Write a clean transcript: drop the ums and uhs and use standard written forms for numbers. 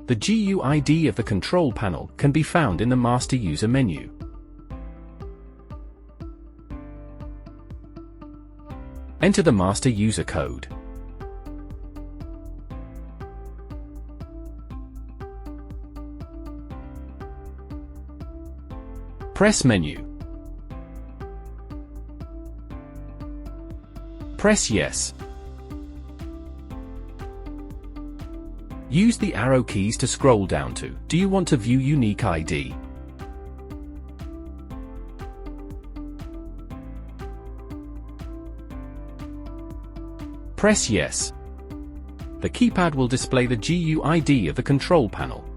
The GUID of the control panel can be found in the Master User menu. Enter the Master User code. Press Menu. Press Yes. Use the arrow keys to scroll down to, do you want to view Unique ID? Press Yes. The keypad will display the GUID of the control panel.